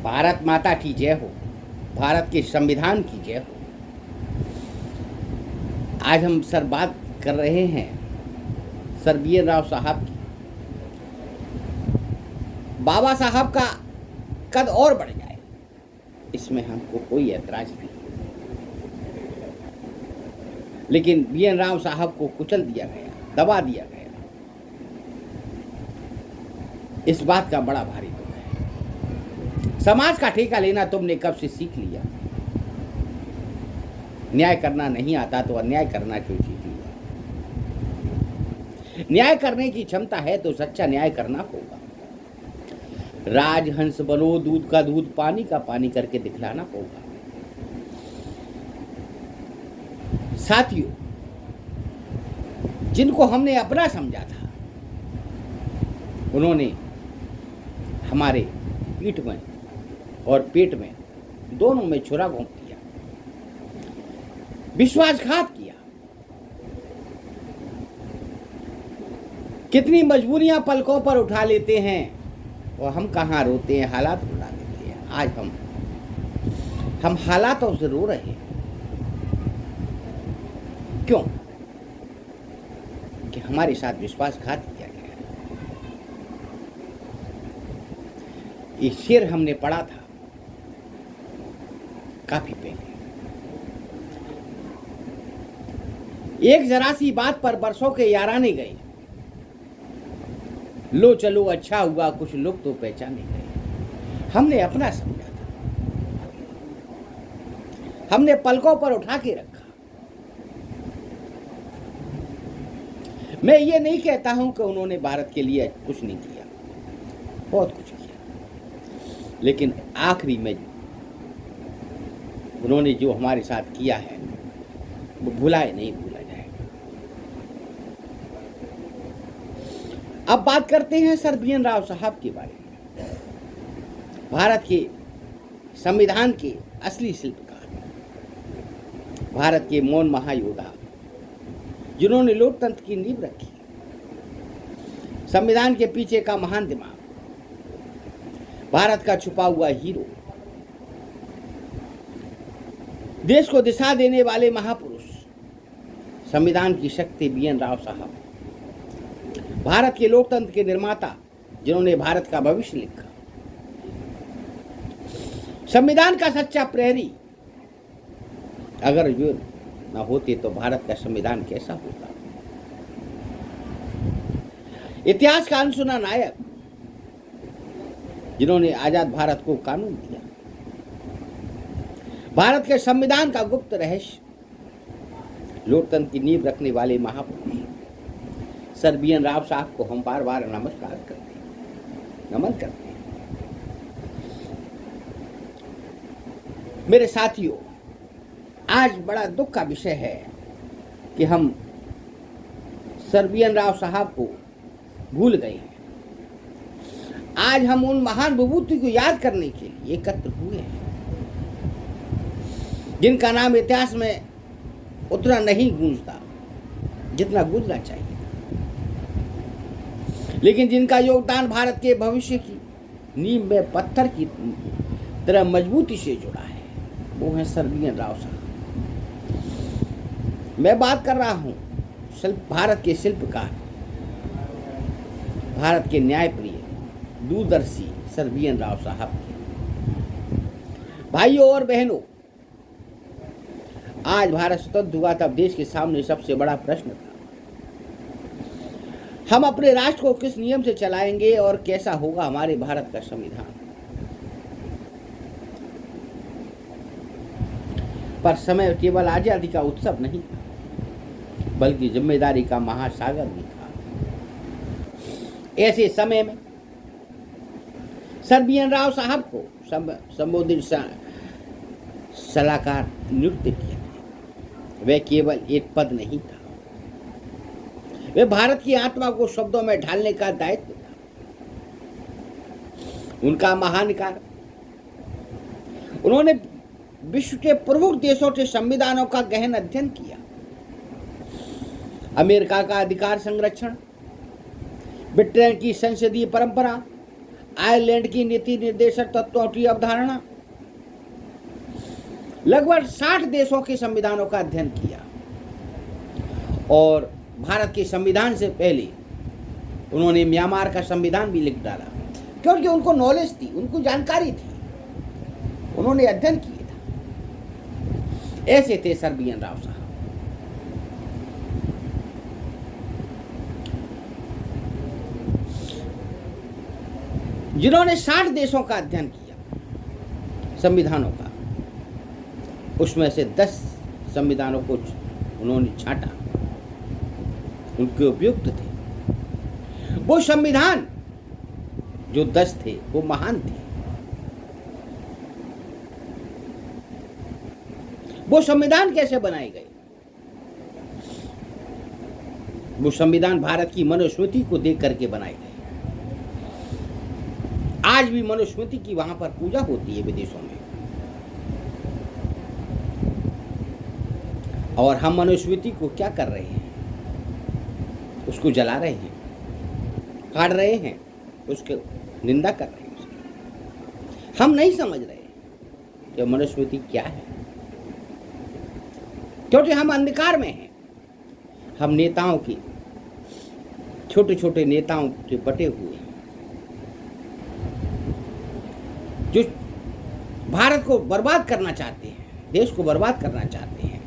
भारत माता की जय हो, भारत के संविधान की जय हो। आज हम सर बात कर रहे हैं सर बी.एन. राव साहब की। बाबा साहब का कद और बढ़ जाए, इसमें हमको कोई ऐतराज नहीं, लेकिन बी.एन. राव साहब को कुचल दिया गया, दबा दिया गया, इस बात का बड़ा भारी दुख है। समाज का ठेका लेना तुमने कब से सीख लिया? न्याय करना नहीं आता तो अन्याय करना क्यों सीख लिया? न्याय करने की क्षमता है तो सच्चा न्याय करना होगा। राजहंस बनो, दूध का दूध, पानी का पानी करके दिखलाना होगा। साथियों, जिनको हमने अपना समझा था, उन्होंने हमारे पीठ में और पेट में, दोनों में छुरा घोंप दिया, विश्वासघात किया। कितनी मजबूरियां पलकों पर उठा लेते हैं और हम कहाँ रोते हैं, हालात रुला देते हैं। आज हम हालातों से रो रहे हैं। क्यों? कि हमारे साथ विश्वासघात किया गया। ये शेर हमने पढ़ा था काफी पहले। एक जरा सी बात पर बरसों के याराने गए, लो चलो अच्छा हुआ कुछ लोग तो पहचाने गए। हमने अपना समझा था, हमने पलकों पर उठा के रखा। मैं ये नहीं कहता हूं कि उन्होंने भारत के लिए कुछ नहीं किया, बहुत कुछ किया, लेकिन आखिरी में उन्होंने जो हमारे साथ किया है वो भूला जाएगा। अब बात करते हैं सर बी.एन. राव साहब के बारे में, भारत के संविधान के असली शिल्पकार, भारत के मौन महायोद्धा, जिन्होंने लोकतंत्र की नींव रखी, संविधान के पीछे का महान दिमाग, भारत का छुपा हुआ हीरो, देश को दिशा देने वाले महापुरुष, संविधान की शक्ति बी.एन. राव साहब, भारत के लोकतंत्र के निर्माता, जिन्होंने भारत का भविष्य लिखा, संविधान का सच्चा प्रहरी। अगर जो न होते तो भारत का संविधान कैसा होता? इतिहास का अनसुना नायक, जिन्होंने आजाद भारत को कानून दिया, भारत के संविधान का गुप्त रहस्य, लोकतंत्र की नींव रखने वाले महापुरुष सर बी.एन. राव साहब को हम बार बार नमस्कार करते हैं, नमन करते हैं। मेरे साथियों, आज बड़ा दुख का विषय है कि हम सर बी.एन. राव साहब को भूल गए हैं। आज हम उन महान विभूति को याद करने के लिए एकत्र हुए हैं, जिनका नाम इतिहास में उतना नहीं गूंजता जितना गूंजना चाहिए, लेकिन जिनका योगदान भारत के भविष्य की नींव में पत्थर की तरह मजबूती से जुड़ा है, वो है सर बी.एन. राव साहब। मैं बात कर रहा हूं भारत के शिल्पकार, भारत के न्यायप्रिय, दूरदर्शी सर बी.एन. राव साहब के। भाइयों और बहनों, आज भारत स्वतंत्र हुआ तब देश के सामने सबसे बड़ा प्रश्न था, हम अपने राष्ट्र को किस नियम से चलाएंगे और कैसा होगा हमारे भारत का संविधान। पर समय केवल आजादी का उत्सव नहीं था, बल्कि जिम्मेदारी का महासागर भी था। ऐसे समय में सर बी.एन. राव साहब को संबोधित सलाहकार नियुक्त किया। वह केवल एक पद नहीं था, वे भारत की आत्मा को शब्दों में ढालने का दायित्व था। उनका महान कार्य, उन्होंने विश्व के प्रमुख देशों के संविधानों का गहन अध्ययन किया। अमेरिका का अधिकार संरक्षण, ब्रिटेन की संसदीय परंपरा, आयरलैंड की नीति निर्देशक तत्वों की अवधारणा, लगभग 60 देशों के संविधानों का अध्ययन किया और भारत के संविधान से पहले उन्होंने म्यांमार का संविधान भी लिख डाला, क्योंकि उनको नॉलेज थी, उनको जानकारी थी, उन्होंने अध्ययन किया था। ऐसे थे सर्बियन राव साहब। जिन्होंने 60 देशों का अध्ययन किया संविधानों का, उसमें से 10 संविधानों को उन्होंने छांटा, उनके उपयुक्त थे। वो संविधान जो 10 थे वो महान थे। वो संविधान कैसे बनाए गए? वो संविधान भारत की मनुस्मृति को देख करके बनाए गए। आज भी मनुस्मृति की वहां पर पूजा होती है विदेशों में, और हम मनुस्मृति को क्या कर रहे हैं? उसको जला रहे हैं, काट रहे हैं, उसके निंदा कर रहे हैं उसकी। हम नहीं समझ रहे कि मनुस्मृति क्या है, क्योंकि हम अंधकार में हैं। हम नेताओं की, छोटे छोटे नेताओं से बटे हुए हैं, जो भारत को बर्बाद करना चाहते हैं, देश को बर्बाद करना चाहते हैं,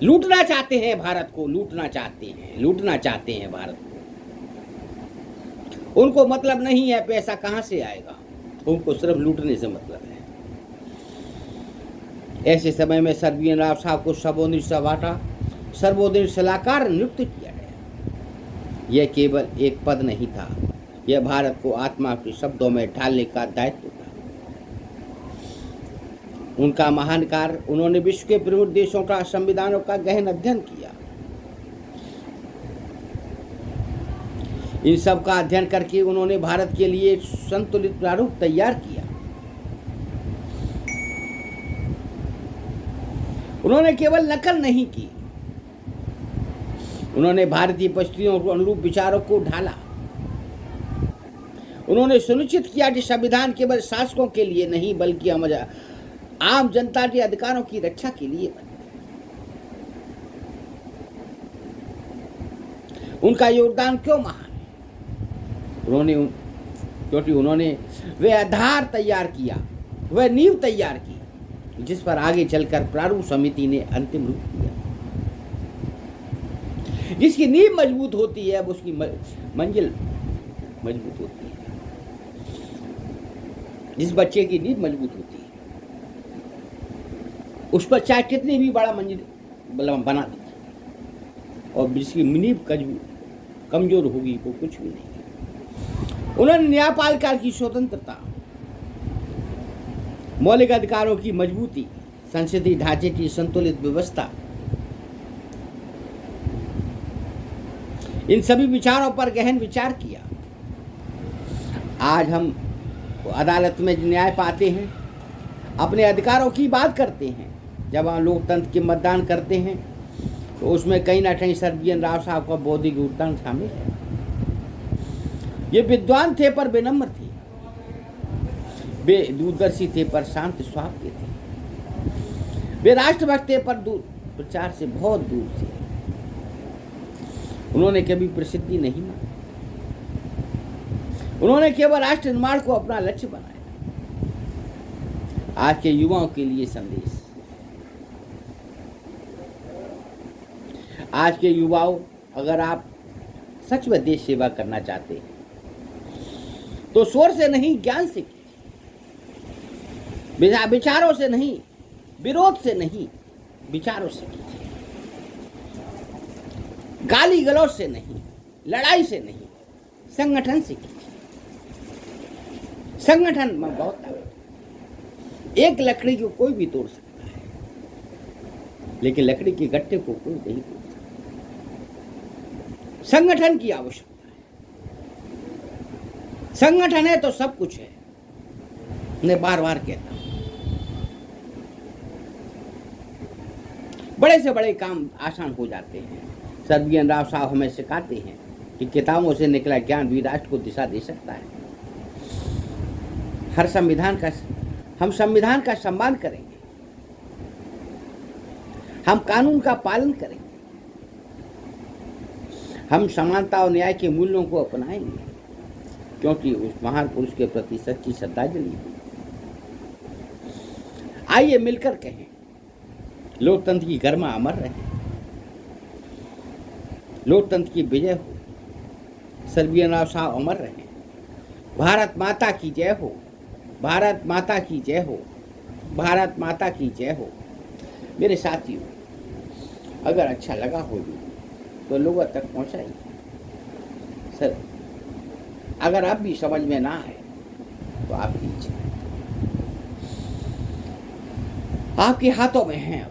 लूटना चाहते हैं भारत को, लूटना चाहते हैं भारत को। उनको मतलब नहीं है पैसा कहां से आएगा, उनको सिर्फ लूटने से मतलब है। ऐसे समय में सर्बियन राव साहब को सर्वोदय सलाहकार नियुक्त किया गया। यह केवल एक पद नहीं था, यह भारत को आत्मा के शब्दों में ढालने का दायित्व था। उनका महान कार्य, उन्होंने विश्व के प्रमुख देशों का संविधानों का गहन अध्ययन किया। इन सब का अध्ययन करके उन्होंने भारत के लिए संतुलित प्रारूप तैयार किया। उन्होंने केवल नकल नहीं की, उन्होंने भारतीय परिस्थितियों को अनुरूप विचारों को ढाला। उन्होंने सुनिश्चित किया कि संविधान केवल शासकों के लिए नहीं बल्कि आम जनता के अधिकारों की रक्षा के लिए बने। उनका योगदान क्यों महान है? क्योंकि उन्होंने वह आधार तैयार किया, वह नींव तैयार की जिस पर आगे चलकर प्रारूप समिति ने अंतिम रूप दिया। जिसकी नींव मजबूत होती है वो उसकी मंजिल मजबूत होती है। जिस बच्चे की नींव मजबूत होती है उस पर चाहे कितनी भी बड़ा मंजिल बना दीजिए, और जिसकी नींव कमजोर होगी वो कुछ भी नहीं। उन्होंने न्यायपालिका की स्वतंत्रता, मौलिक अधिकारों की मजबूती, संसदीय ढांचे की संतुलित व्यवस्था, इन सभी विचारों पर गहन विचार किया। आज हम अदालत में न्याय पाते हैं, अपने अधिकारों की बात करते हैं। जब हम लोकतंत्र के मतदान करते हैं तो उसमें कहीं ना कहीं सर्बियन राव साहब का बौद्धिक योगदान शामिल है। ये विद्वान थे पर विनम्र थे, वे दूरदर्शी थे पर शांत स्वभाव के थे, वे राष्ट्रभक्त थे पर प्रचार से बहुत दूर थे। उन्होंने कभी प्रसिद्धि नहीं मांगी, उन्होंने केवल राष्ट्र निर्माण को अपना लक्ष्य बनाया। आज के युवाओं के लिए संदेश, आज के युवाओं, अगर आप सच में देश सेवा करना चाहते हैं तो शोर से नहीं, ज्ञान से कीजिए, विचारों से नहीं, विरोध से नहीं, विचारों से कीजिए। गाली गलौज से नहीं, लड़ाई से नहीं, संगठन से कीजिए। संगठन में बहुत ताकत है। एक लकड़ी को कोई भी तोड़ सकता है, लेकिन लकड़ी के गट्टे को कोई नहीं तोड़ सकता। संगठन की आवश्यकता है। संगठन है तो सब कुछ है, मैं बार बार कहता हूं। बड़े से बड़े काम आसान हो जाते हैं। सर्बियन राव साहब हमें सिखाते हैं कि किताबों से निकला ज्ञान भी राष्ट्र को दिशा दे सकता है। हम संविधान का सम्मान करेंगे, हम कानून का पालन करेंगे, हम समानता और न्याय के मूल्यों को अपनाएंगे, क्योंकि उस महान पुरुष के प्रति सच्ची श्रद्धांजलि है। आइए मिलकर कहें, लोकतंत्र की गरिमा अमर रहे, लोकतंत्र की विजय हो, सर्बियन राव साहब अमर रहे, भारत माता की जय हो, भारत माता की जय हो, भारत माता की जय हो। मेरे साथियों, अगर अच्छा लगा हो तो लोगों तक पहुंचाइए। सर, अगर आप भी समझ में ना आए तो आपकी इच्छा, आपके हाथों में है।